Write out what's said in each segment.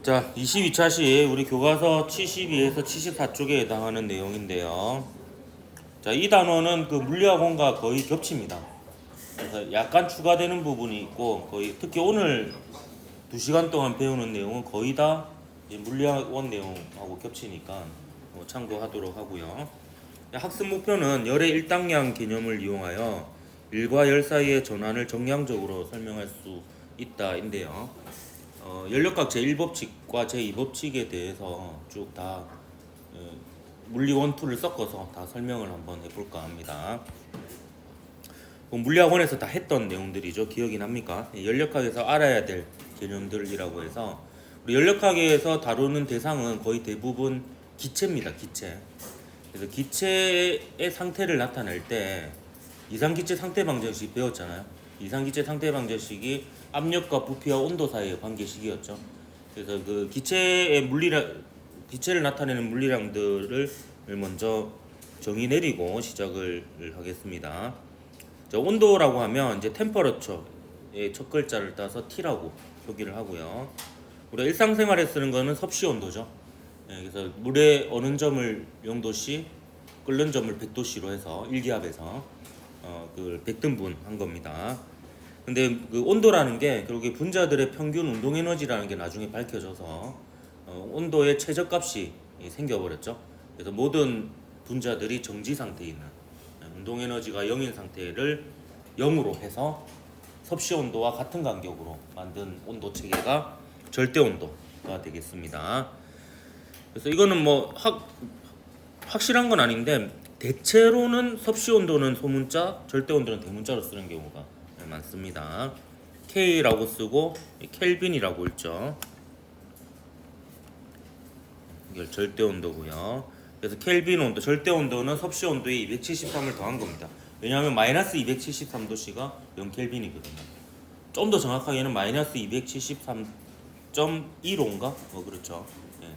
자, 22차시 우리 교과서 72에서 74쪽에 해당하는 내용인데요. 자, 이 단원은 그 물리학원과 거의 겹칩니다. 그래서 약간 추가되는 부분이 있고 거의 특히 오늘 2시간 동안 배우는 내용은 거의 다 물리학원 내용하고 겹치니까 참고하도록 하고요. 학습 목표는 열의 일당량 개념을 이용하여 일과 열 사이의 전환을 정량적으로 설명할 수 있다인데요. 연력학 제1법칙과 제2법칙에 대해서 쭉 다 물리 원투를 섞어서 다 설명을 한번 해볼까 합니다. 물리학원에서 다 했던 내용들이죠. 기억이 납니까? 연력학에서 알아야 될 개념들이라고 해서 우리 연력학에서 다루는 대상은 거의 대부분 기체입니다. 기체. 그래서 기체의 상태를 나타낼 때 이상기체 상태 방정식 배웠잖아요. 이상기체 상태 방정식이 압력과 부피와 온도 사이의 관계식이었죠. 그래서 그 기체의 기체를 나타내는 물리량들을 먼저 정의 내리고 시작을 하겠습니다. 자, 온도라고 하면 이제 템퍼러처의 첫 글자를 따서 T라고 표기를 하고요. 우리가 일상생활에 쓰는 거는 섭씨 온도죠. 그래서 물의 어느 점을 0도씨, 끓는 점을 100도씨로 해서 일기압에서 그걸 백등분한 겁니다. 근데 그 온도라는 게 결국에 분자들의 평균 운동 에너지라는 게 나중에 밝혀져서 온도의 최저값이 생겨버렸죠. 그래서 모든 분자들이 정지 상태에 있는 운동 에너지가 0인 상태를 0으로 해서 섭씨 온도와 같은 간격으로 만든 온도 체계가 절대 온도가 되겠습니다. 그래서 이거는 뭐 확실한 건 아닌데 대체로는 섭씨 온도는 소문자, 절대 온도는 대문자로 쓰는 경우가 많습니다. K라고 쓰고 켈빈이라고 읽죠. 이게 절대 온도고요. 그래서 켈빈 온도, 절대 온도는 섭씨 온도에 273을 더한 겁니다. 왜냐하면 마이너스 273도씨가 0켈빈이거든요. 좀 더 정확하게는 마이너스 273.15인가? 그렇죠. 예.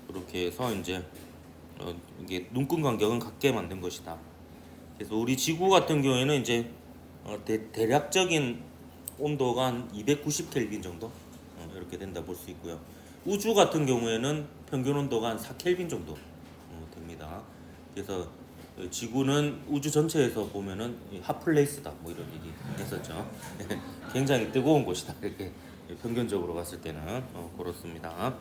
그렇게 해서 이제 이게 눈금 간격은 같게 만든 것이다. 그래서 우리 지구 같은 경우에는 이제 대략적인 온도가 한 290켈빈 정도 이렇게 된다 볼 수 있고요. 우주 같은 경우에는 평균 온도가 한 4켈빈 정도 됩니다. 그래서 지구는 우주 전체에서 보면은 핫플레이스다 뭐 이런 얘기 했었죠. 굉장히 뜨거운 곳이다 이렇게 평균적으로 봤을 때는 그렇습니다.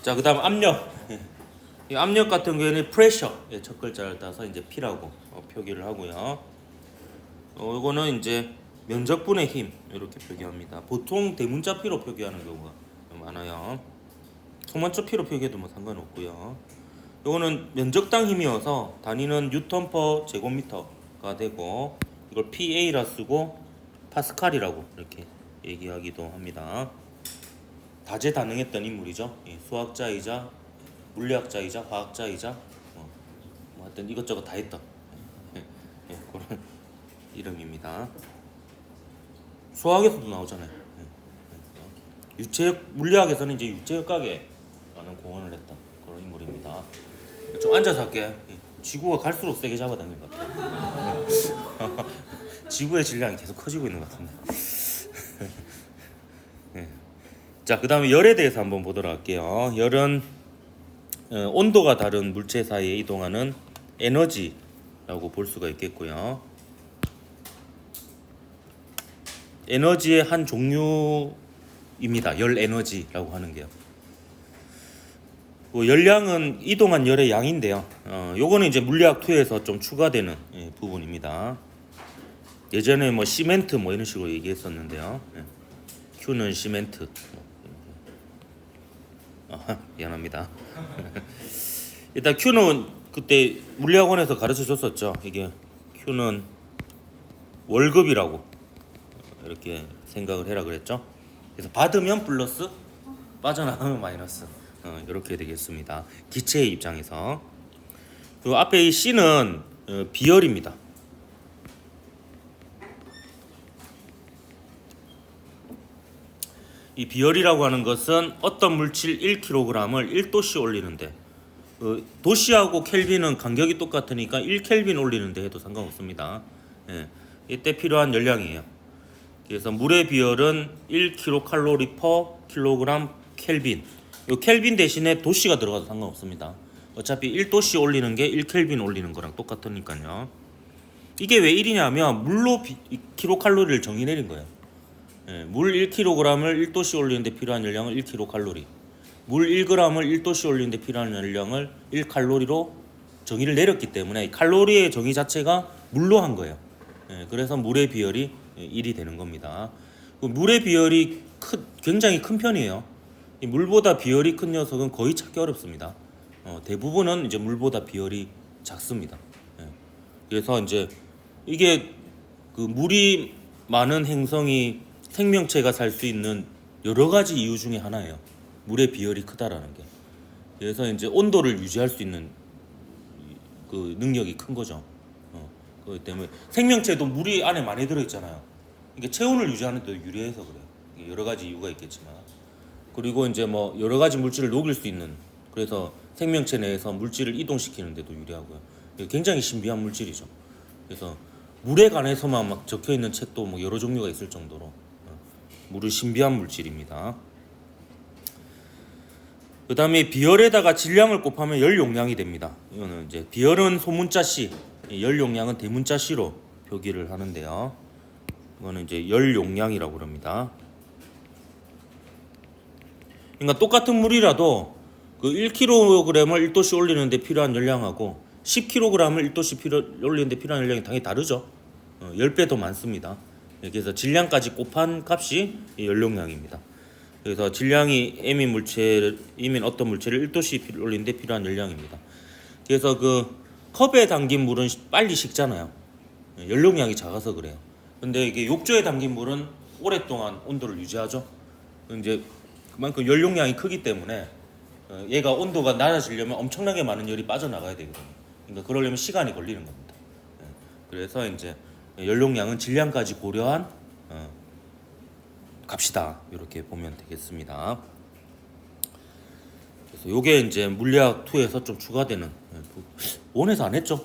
자, 그다음 압력. 이 압력 같은 경우에는 pressure 첫 글자를 따서 이제 P라고 표기를 하고요. 이거는 이제 면적분의 힘 이렇게 표기합니다. 보통 대문자 P로 표기하는 경우가 많아요. 소문자 P로 표기해도 뭐 상관없고요. 이거는 면적당 힘이어서 단위는 뉴턴 퍼 제곱미터가 되고 이걸 PA라 쓰고 파스칼이라고 이렇게 얘기하기도 합니다. 다재다능했던 인물이죠. 수학자이자 물리학자이자 화학자이자 뭐 하여튼 이것저것 다 했던 그런 이름입니다. 수학에서도 나오잖아요. 유체역 물리학에서는 이제 유체역학에라는 공헌을 했던 그런 인물입니다. 좀 앉아서 할게. 지구가 갈수록 세게 잡아당긴 것 같아요. 지구의 질량이 계속 커지고 있는 것 같은데. 자, 그 다음에 열에 대해서 한번 보도록 할게요. 열은 온도가 다른 물체 사이에 이동하는 에너지라고 볼 수가 있겠고요. 에너지의 한 종류입니다. 열 에너지라고 하는 게요. 열량은 이동한 열의 양인데요. 요거는 이제 물리학 2에서 좀 추가되는 부분입니다. 예전에 뭐 시멘트 뭐 이런 식으로 얘기했었는데요. Q는 시멘트. 미안합니다. 일단 Q는 그때 물리학원에서 가르쳐 줬었죠. 이게 Q는 월급이라고 이렇게 생각을 해라 그랬죠. 그래서 받으면 플러스, 빠져나가면 마이너스. 이렇게 되겠습니다. 기체의 입장에서. 그리고 앞에 이 C는 비열입니다. 이 비열이라고 하는 것은 어떤 물질 1kg을 1도씨 올리는데 도씨하고 켈빈은 간격이 똑같으니까 1켈빈 올리는데 해도 상관없습니다. 이때 필요한 열량이에요. 그래서 물의 비열은 1kcal per kg 켈빈. 요 켈빈 대신에 도씨가 들어가도 상관없습니다. 어차피 1도씨 올리는 게 1켈빈 올리는 거랑 똑같으니까요. 이게 왜 1이냐면 물로 킬로칼로리를 정의 내린 거예요. 예, 물 1kg을 1도씨 올리는데 필요한 열량을 1kcal, 물 1g을 1도씨 올리는데 필요한 열량을 1칼로리로 정의를 내렸기 때문에 칼로리의 정의 자체가 물로 한 거예요. 예, 그래서 물의 비열이 1이 되는 겁니다. 물의 비열이 굉장히 큰 편이에요. 물보다 비열이 큰 녀석은 거의 찾기 어렵습니다. 대부분은 이제 물보다 비열이 작습니다. 예, 그래서 이제 이게 그 물이 많은 행성이 생명체가 살 수 있는 여러 가지 이유 중에 하나예요. 물의 비열이 크다라는 게. 그래서 이제 온도를 유지할 수 있는 그 능력이 큰 거죠. 그렇기 때문에 생명체도 물이 안에 많이 들어 있잖아요. 이게 체온을 유지하는 데 유리해서 그래요. 여러 가지 이유가 있겠지만. 그리고 이제 뭐 여러 가지 물질을 녹일 수 있는, 그래서 생명체 내에서 물질을 이동시키는 데도 유리하고요. 굉장히 신비한 물질이죠. 그래서 물에 관해서만 막 적혀 있는 책도 뭐 여러 종류가 있을 정도로 물은 신비한 물질입니다. 그 다음에 비열에다가 질량을 곱하면 열 용량이 됩니다. 이거는 이제 비열은 소문자 C, 열 용량은 대문자 C로 표기를 하는데요. 이거는 이제 열 용량이라고 그럽니다. 그러니까 똑같은 물이라도 그 1kg을 1도씨 올리는데 필요한 열량하고 10kg을 1도씨 올리는데 필요한 열량이 당연히 다르죠. 10배 더 많습니다. 그래서 질량까지 곱한 값이 열용량입니다. 그래서 질량이 M인 어떤 물체를 1도씨 올리는데 필요한 열량입니다. 그래서 그 컵에 담긴 물은 빨리 식잖아요. 열용량이 작아서 그래요. 근데 이게 욕조에 담긴 물은 오랫동안 온도를 유지하죠. 이제 그만큼 열용량이 크기 때문에 얘가 온도가 낮아지려면 엄청나게 많은 열이 빠져나가야 되거든요. 그러니까 그러려면 시간이 걸리는 겁니다. 그래서 이제 열용량은 질량까지 고려한 값이다, 이렇게 보면 되겠습니다. 그래서 요게 이제 물리학 2에서 좀 추가되는, 원에서 안 했죠?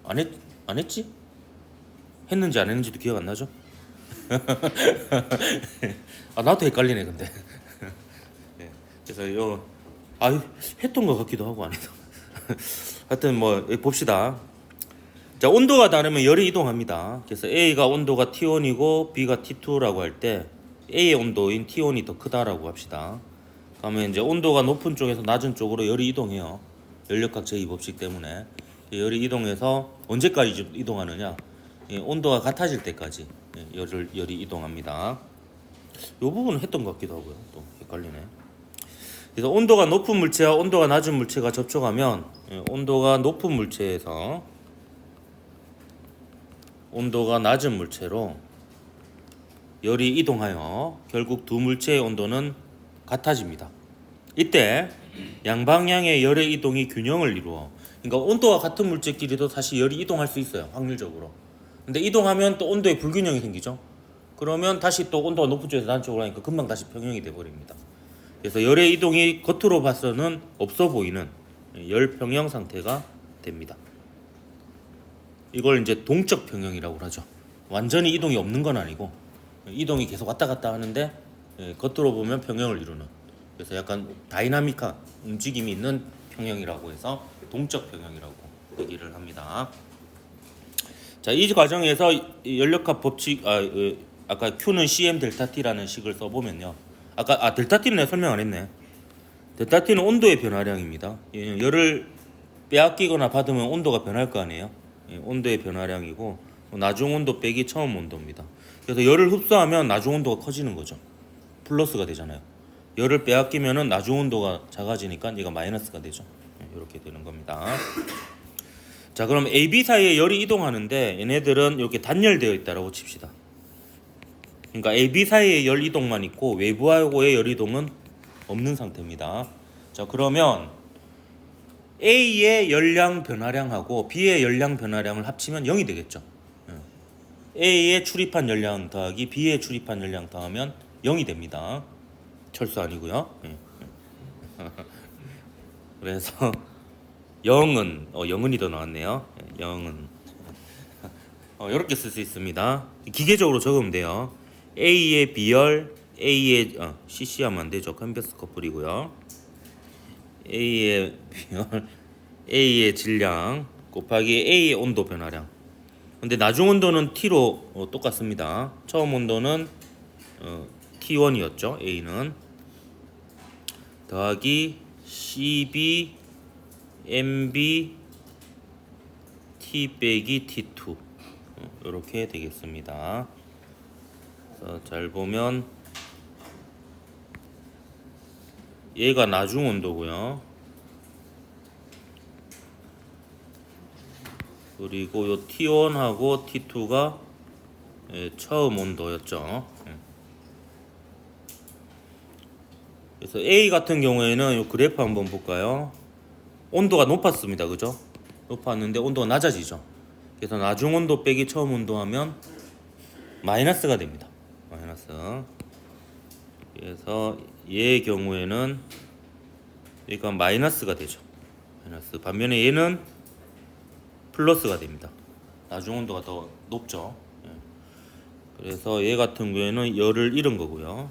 안 했지? 했는지 안 했는지도 기억 안 나죠? 아, 나도 헷갈리네 근데. 그래서 했던 것 같기도 하고 안 해도. 하여튼 뭐 봅시다. 자, 온도가 다르면 열이 이동합니다. 그래서 A가 온도가 T1이고 B가 T2라고 할 때 A의 온도인 T1이 더 크다라고 합시다. 그러면 이제 온도가 높은 쪽에서 낮은 쪽으로 열이 이동해요. 열역학 제2법칙 때문에. 열이 이동해서 언제까지 이동하느냐? 온도가 같아질 때까지 열이 이동합니다. 이 부분은 했던 것 같기도 하고요. 또 헷갈리네. 그래서 온도가 높은 물체와 온도가 낮은 물체가 접촉하면 온도가 높은 물체에서 온도가 낮은 물체로 열이 이동하여 결국 두 물체의 온도는 같아집니다. 이때 양방향의 열의 이동이 균형을 이루어, 그러니까 온도가 같은 물체끼리도 사실 열이 이동할 수 있어요, 확률적으로. 근데 이동하면 또 온도에 불균형이 생기죠. 그러면 다시 또 온도가 높은 쪽에서 낮은 쪽으로 하니까 금방 다시 평형이 돼버립니다. 그래서 열의 이동이 겉으로 봐서는 없어 보이는 열 평형 상태가 됩니다. 이걸 이제 동적 평형이라고 하죠. 완전히 이동이 없는 건 아니고 이동이 계속 왔다 갔다 하는데 겉으로 보면 평형을 이루는, 그래서 약간 다이나믹한 움직임이 있는 평형이라고 해서 동적 평형이라고 얘기를 합니다. 자, 이 과정에서 열역학 법칙, 아까 Q는 CM 델타 T라는 식을 써보면요. 아까 델타 T는 내가 설명 안 했네. 델타 T는 온도의 변화량입니다. 열을 빼앗기거나 받으면 온도가 변할 거 아니에요. 온도의 변화량이고 나중 온도 빼기 처음 온도입니다. 그래서 열을 흡수하면 나중 온도가 커지는 거죠. 플러스가 되잖아요. 열을 빼앗기면은 나중 온도가 작아지니까 얘가 마이너스가 되죠. 이렇게 되는 겁니다. 자, 그럼 A, B 사이에 열이 이동하는데 얘네들은 이렇게 단열되어 있다라고 칩시다. 그러니까 A, B 사이에 열 이동만 있고 외부하고의 열 이동은 없는 상태입니다. 자, 그러면 A의 열량 변화량하고 B의 열량 변화량을 합치면 0이 되겠죠. A의 출입한 열량 더하기 B의 출입한 열량 더하면 0이 됩니다. 철수 아니고요. 그래서 0은 0은이 더 나왔네요. 0은 이렇게 쓸 수 있습니다. 기계적으로 적으면 돼요. A의 비열, A의 CC 하면 안 되죠. 컨베스 커플이고요. A의 비열, A의 질량 곱하기 A의 온도 변화량. 근데 나중 온도는 T로 똑같습니다. 처음 온도는 T1이었죠. A는 더하기 CB MB T 빼기 T2 이렇게 되겠습니다. 그래서 잘 보면 얘가 나중 온도고요. 그리고 요 T1하고 T2가 처음 온도였죠. 그래서 A 같은 경우에는 요 그래프 한번 볼까요? 온도가 높았습니다. 그죠? 높았는데 온도가 낮아지죠. 그래서 나중 온도 빼기 처음 온도 하면 마이너스가 됩니다. 마이너스. 그래서 얘의 경우에는 여기가 마이너스가 되죠. 마이너스. 반면에 얘는 플러스가 됩니다. 나중 온도가 더 높죠. 그래서 얘 같은 경우에는 열을 잃은 거고요.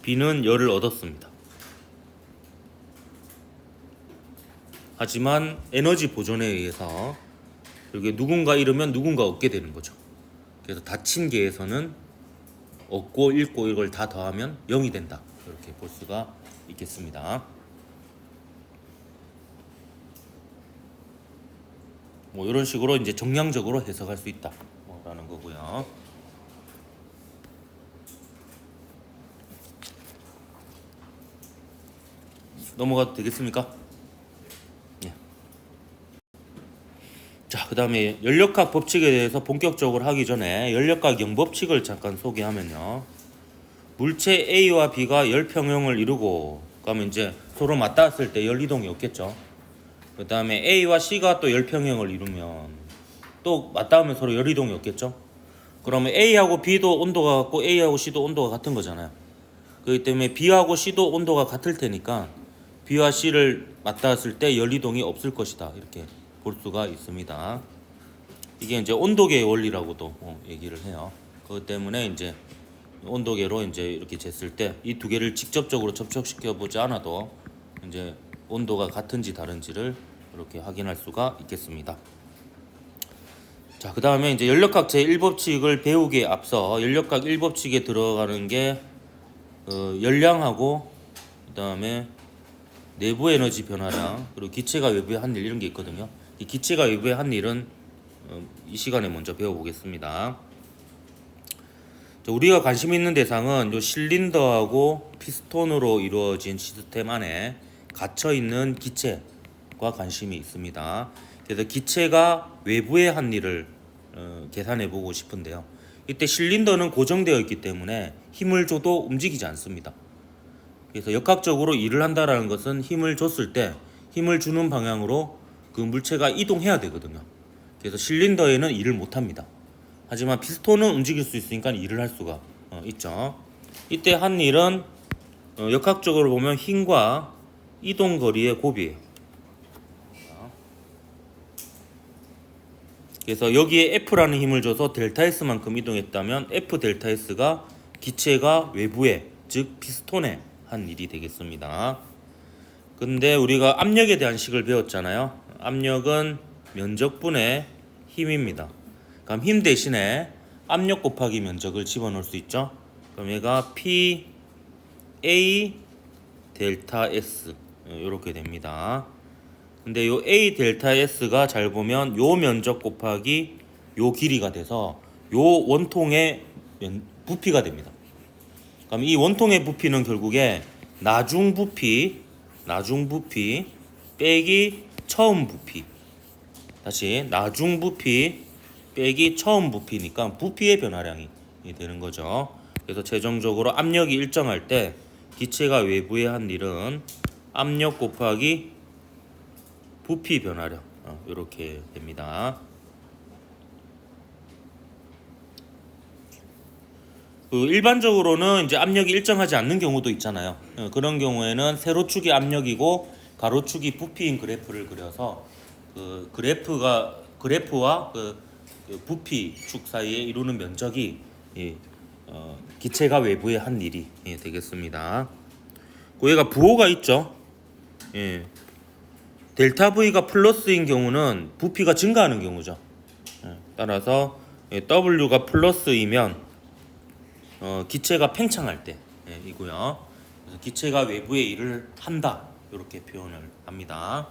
B는 열을 얻었습니다. 하지만 에너지 보존에 의해서 이게 누군가 잃으면 누군가 얻게 되는 거죠. 그래서 닫힌 계에서는 얻고 잃고 이걸 다 더하면 0이 된다. 이렇게 볼 수가 있겠습니다. 뭐 이런 식으로 이제 정량적으로 해석할 수 있다. 라는 거고요. 넘어가도 되겠습니까? 예. 자, 그 다음에 연력학 법칙에 대해서 본격적으로 하기 전에 연력학 영법칙을 잠깐 소개하면요. 물체 A와 B가 열평형을 이루고 그러면 이제 서로 맞닿았을 때 열이동이 없겠죠. 그 다음에 A와 C가 또 열평형을 이루면 또 맞닿으면 서로 열이동이 없겠죠. 그러면 A하고 B도 온도가 같고 A하고 C도 온도가 같은 거잖아요. 그렇기 때문에 B하고 C도 온도가 같을 테니까 B와 C를 맞닿았을 때 열이동이 없을 것이다. 이렇게 볼 수가 있습니다. 이게 이제 온도계의 원리라고도 얘기를 해요. 그것 때문에 이제 온도계로 이제 이렇게 쟀을 때 이 두 개를 직접적으로 접촉시켜 보지 않아도 이제 온도가 같은지 다른지를 이렇게 확인할 수가 있겠습니다. 자, 그 다음에 이제 연력학 제1법칙을 배우기에 앞서 연력학 1법칙에 들어가는 게 열량하고 그 다음에 내부 에너지 변화량 그리고 기체가 외부에 한 일 이런 게 있거든요. 이 기체가 외부에 한 일은 이 시간에 먼저 배워보겠습니다. 자, 우리가 관심 있는 대상은 요 실린더하고 피스톤으로 이루어진 시스템 안에 갇혀 있는 기체과 관심이 있습니다. 그래서 기체가 외부에 한 일을 계산해 보고 싶은데요. 이때 실린더는 고정되어 있기 때문에 힘을 줘도 움직이지 않습니다. 그래서 역학적으로 일을 한다라는 것은 힘을 줬을 때 힘을 주는 방향으로 그 물체가 이동해야 되거든요. 그래서 실린더에는 일을 못합니다. 하지만 피스톤은 움직일 수 있으니까 일을 할 수가 있죠. 이때 한 일은 역학적으로 보면 힘과 이동 거리의 곱이에요. 그래서 여기에 F라는 힘을 줘서 델타 S만큼 이동했다면 F 델타 S가 기체가 외부에 즉 피스톤에 한 일이 되겠습니다. 근데 우리가 압력에 대한 식을 배웠잖아요. 압력은 면적분의 힘입니다. 그럼 힘 대신에 압력 곱하기 면적을 집어넣을 수 있죠. 그럼 얘가 P A 델타 S 이렇게 됩니다. 근데 요 A 델타 S가 잘 보면 요 면적 곱하기 요 길이가 돼서 요 원통의 부피가 됩니다. 그럼 이 원통의 부피는 결국에 나중 부피 빼기 처음 부피. 다시 나중 부피 빼기 처음 부피니까 부피의 변화량이 되는 거죠. 그래서 최종적으로 압력이 일정할 때 기체가 외부에 한 일은 압력 곱하기 부피 변화량 이렇게 됩니다. 일반적으로는 이제 압력이 일정하지 않는 경우도 있잖아요. 그런 경우에는 세로축이 압력이고 가로축이 부피인 그래프를 그려서 그 그래프와 그 부피 축 사이에 이루는 면적이 기체가 외부에 한 일이 되겠습니다. 그 얘가 부호가 있죠. 예. 델타 V가 플러스인 경우는 부피가 증가하는 경우죠. 따라서 W가 플러스이면 기체가 팽창할 때 이고요. 그래서 기체가 외부에 일을 한다 이렇게 표현을 합니다.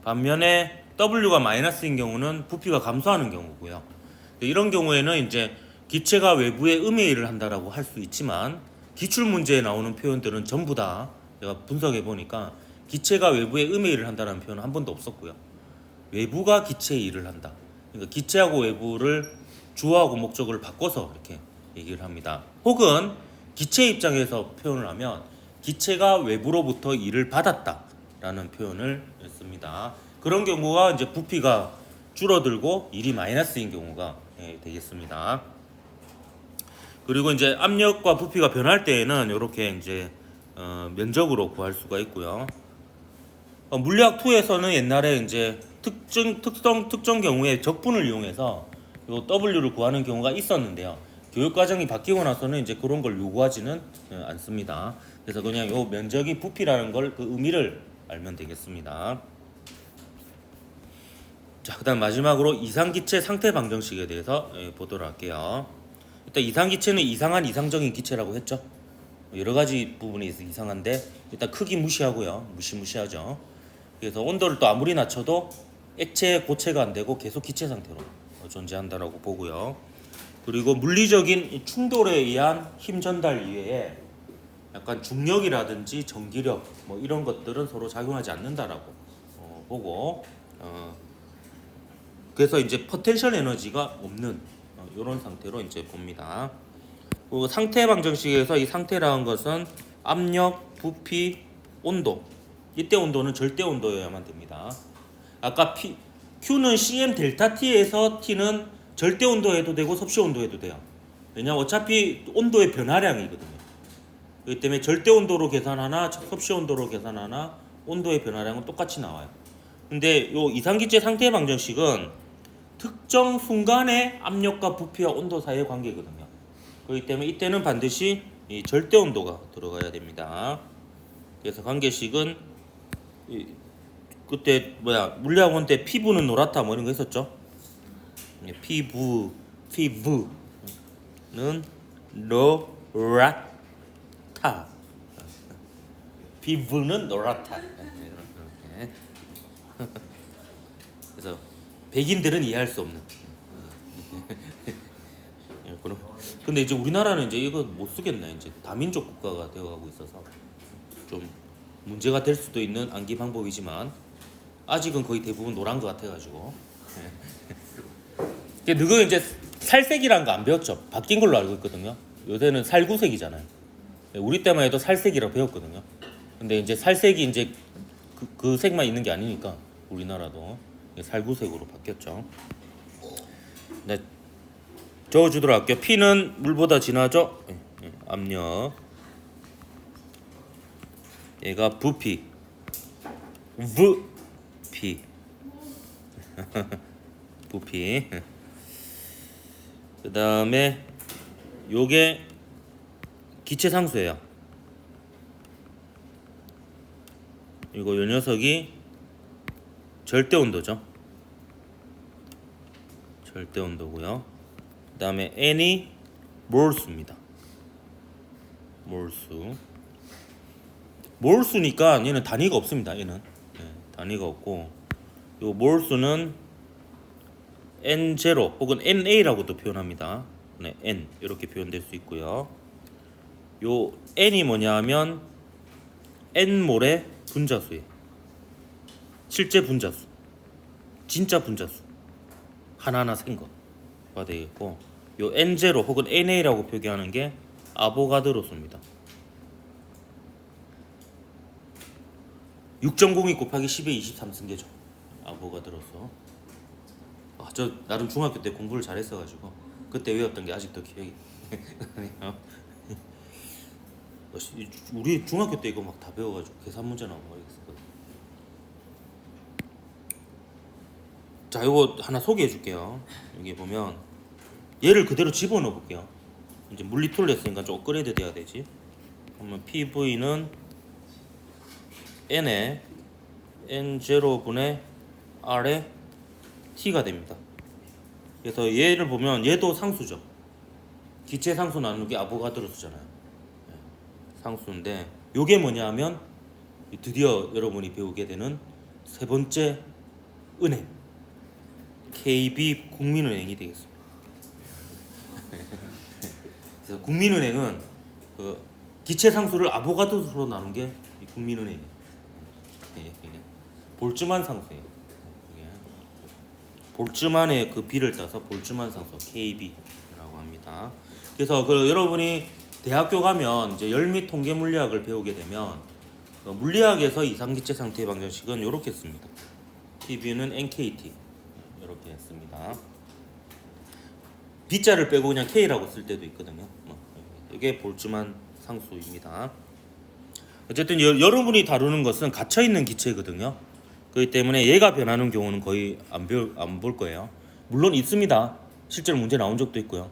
반면에 W가 마이너스인 경우는 부피가 감소하는 경우고요. 이런 경우에는 이제 기체가 외부에 음의 일을 한다라고 할 수 있지만 기출 문제에 나오는 표현들은 전부 다 제가 분석해 보니까 기체가 외부에 음의 일을 한다는 표현은 한 번도 없었고요. 외부가 기체의 일을 한다. 그러니까 기체하고 외부를 주어하고 목적을 바꿔서 이렇게 얘기를 합니다. 혹은 기체 입장에서 표현을 하면 기체가 외부로부터 일을 받았다라는 표현을 씁니다. 그런 경우가 이제 부피가 줄어들고 일이 마이너스인 경우가 되겠습니다. 그리고 이제 압력과 부피가 변할 때에는 이렇게 이제 면적으로 구할 수가 있고요. 물리학 2에서는 옛날에 이제 특정 경우에 적분을 이용해서 요 W를 구하는 경우가 있었는데요. 교육 과정이 바뀌고 나서는 이제 그런 걸 요구하지는 않습니다. 그래서 그냥 요 면적이 부피라는 걸 그 의미를 알면 되겠습니다. 자, 그다음 마지막으로 이상기체 상태 방정식에 대해서 보도록 할게요. 일단 이상기체는 이상한 이상적인 기체라고 했죠. 여러 가지 부분이 있어 이상한데 일단 크기 무시하고요. 무시하죠. 그래서 온도를 또 아무리 낮춰도 액체 고체가 안 되고 계속 기체 상태로 존재한다라고 보고요. 그리고 물리적인 충돌에 의한 힘 전달 이외에 약간 중력이라든지 전기력 뭐 이런 것들은 서로 작용하지 않는다라고 보고 그래서 이제 포텐셜 에너지가 없는 이런 상태로 이제 봅니다. 그리고 상태 방정식에서 이 상태라는 것은 압력, 부피, 온도. 이때 온도는 절대 온도여야만 됩니다. 아까 Q는 CM 델타 T에서 T는 절대 온도에도 되고 섭씨 온도에도 돼요. 왜냐하면 어차피 온도의 변화량이거든요. 그렇기 때문에 절대 온도로 계산하나 섭씨 온도로 계산하나 온도의 변화량은 똑같이 나와요. 근데 요 이상기체 상태 방정식은 특정 순간의 압력과 부피와 온도 사이의 관계거든요. 그렇기 때문에 이때는 반드시 이 절대 온도가 들어가야 됩니다. 그래서 관계식은 그때 물리학원 때 피부는 노랗다 뭐 이런 거 있었죠. 피부는 노랗다. 피부는 노랗다. 그래서 백인들은 이해할 수 없는. 근데 이제 우리나라는 이제 이거 못 쓰겠네. 이제 다민족 국가가 되어가고 있어서 좀 문제가 될 수도 있는 암기 방법이지만 아직은 거의 대부분 노란 것 같아가지고. 너가 이제 살색이란 거 안 배웠죠? 바뀐 걸로 알고 있거든요. 요새는 살구색이잖아요. 우리 때만 해도 살색이라고 배웠거든요. 근데 이제 살색이 이제 그 색만 있는 게 아니니까 우리나라도 살구색으로 바뀌었죠. 네, 적어주도록 할게요. P는 물보다 진하죠? 압력. 얘가 부피. 부피. 부피. 그 다음에 요게 기체 상수예요. 이거 요 녀석이 절대 온도죠. 절대 온도고요. 그 다음에 N이 몰수입니다. 몰수니까 얘는 단위가 없습니다. 얘는 단위가 없고 요 몰수는 N0 혹은 NA라고도 표현합니다. 네, N 이렇게 표현될 수 있고요. 요 N이 뭐냐하면 N몰의 분자수예요. 실제 분자수, 진짜 분자수 하나하나 센 거가 되겠고, 요 N0 혹은 NA라고 표기하는 게 아보가드로수입니다. 6.02 곱하기 10의 23승계죠. 아보가드로수. 저 나름 중학교 때 공부를 잘했어가지고 그때 외웠던 게 아직도 기억이. 우리 중학교 때 이거 막 다 배워가지고 계산 문제 나오고 막 이랬었거든. 자, 이거 하나 소개해 줄게요. 여기 보면 얘를 그대로 집어넣어 볼게요. 이제 물리툴을 했으니까 좀 업그레이드 돼야 되지. 그러면 PV는 N에 N0분의 R에 T가 됩니다. 그래서 얘를 보면 얘도 상수죠. 기체 상수 나누기 아보가드로수잖아요. 상수인데 요게 뭐냐 하면 드디어 여러분이 배우게 되는 세 번째 은행 KB 국민은행이 되겠습니다. 그래서 국민은행은 그 기체 상수를 아보가드로수로 나눈 게 국민은행이에요. 볼츠만 상수예요. 볼츠만의 그 비를 따서 볼츠만 상수 KB라고 합니다. 그래서 그 여러분이 대학교 가면 이제 열및 통계 물리학을 배우게 되면 그 물리학에서 이상기체 상태의 방정식은 이렇게 씁니다. TB는 NKT 이렇게 했습니다. B자를 빼고 그냥 K라고 쓸 때도 있거든요. 이게 볼츠만 상수입니다. 어쨌든 여러분이 다루는 것은 갇혀 있는 기체거든요. 그렇기 때문에 얘가 변하는 경우는 거의 안 볼 거예요. 물론 있습니다. 실제로 문제 나온 적도 있고요.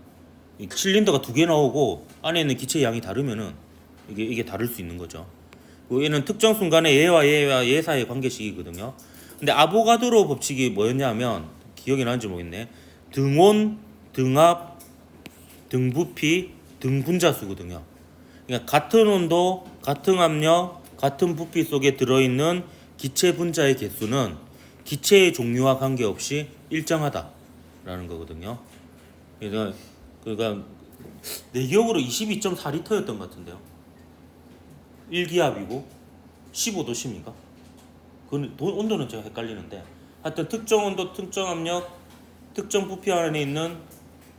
이 실린더가 두 개 나오고 안에 있는 기체 양이 다르면은 이게 다를 수 있는 거죠. 얘는 특정 순간에 얘와 얘 사이의 관계식이거든요. 근데 아보가드로 법칙이 뭐였냐면 기억이 나는지 모르겠네. 등온, 등압, 등부피, 등분자수거든요. 그러니까 같은 온도, 같은 압력, 같은 부피 속에 들어있는 기체 분자의 개수는 기체의 종류와 관계없이 일정하다라는 거거든요. 그러니까 내 기억으로 22.4리터였던 것 같은데요. 1기압이고 15도씨입니까? 그 온도는 제가 헷갈리는데 하여튼 특정 온도, 특정 압력, 특정 부피 안에 있는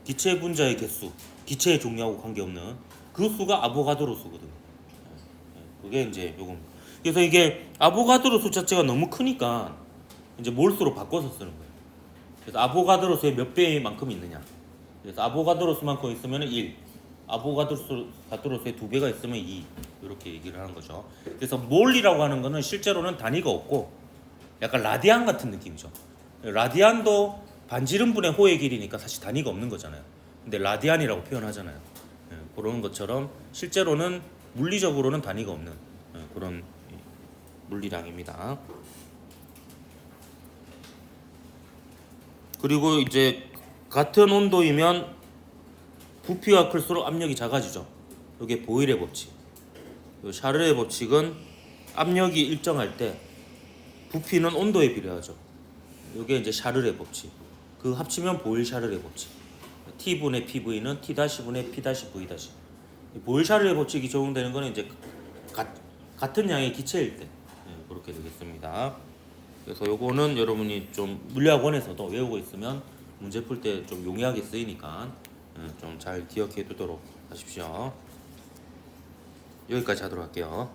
기체 분자의 개수, 기체의 종류하고 관계없는 그 수가 아보가드로 수거든요. 그게 이제 요금. 그래서 이게 아보가드로 수 자체가 너무 크니까 이제 몰수로 바꿔서 쓰는 거예요. 그래서 아보가드로 수의 몇 배만큼 있느냐. 그래서 아보가드로 수만큼 있으면 1, 아보가드로 수의 2배가 있으면 2 이렇게 얘기를 하는 거죠. 그래서 몰이라고 하는 거는 실제로는 단위가 없고 약간 라디안 같은 느낌이죠. 라디안도 반지름분의 호의 길이니까 사실 단위가 없는 거잖아요. 근데 라디안이라고 표현하잖아요. 그런 것처럼 실제로는 물리적으로는 단위가 없는 그런 물리량입니다. 그리고 이제 같은 온도이면 부피가 클수록 압력이 작아지죠. 이게 보일의 법칙. 샤를의 법칙은 압력이 일정할 때 부피는 온도에 비례하죠. 이게 이제 샤를의 법칙. 그 합치면 보일 샤를의 법칙. T분의 PV는 T-분의 P-V-. 보일 샤를의 법칙이 적용되는 거는 이제 같은 양의 기체일 때 그렇게 되겠습니다. 그래서 요거는 여러분이 좀 물리학원에서도 외우고 있으면 문제 풀 때 좀 용이하게 쓰이니까 좀 잘 기억해 두도록 하십시오. 여기까지 하도록 할게요.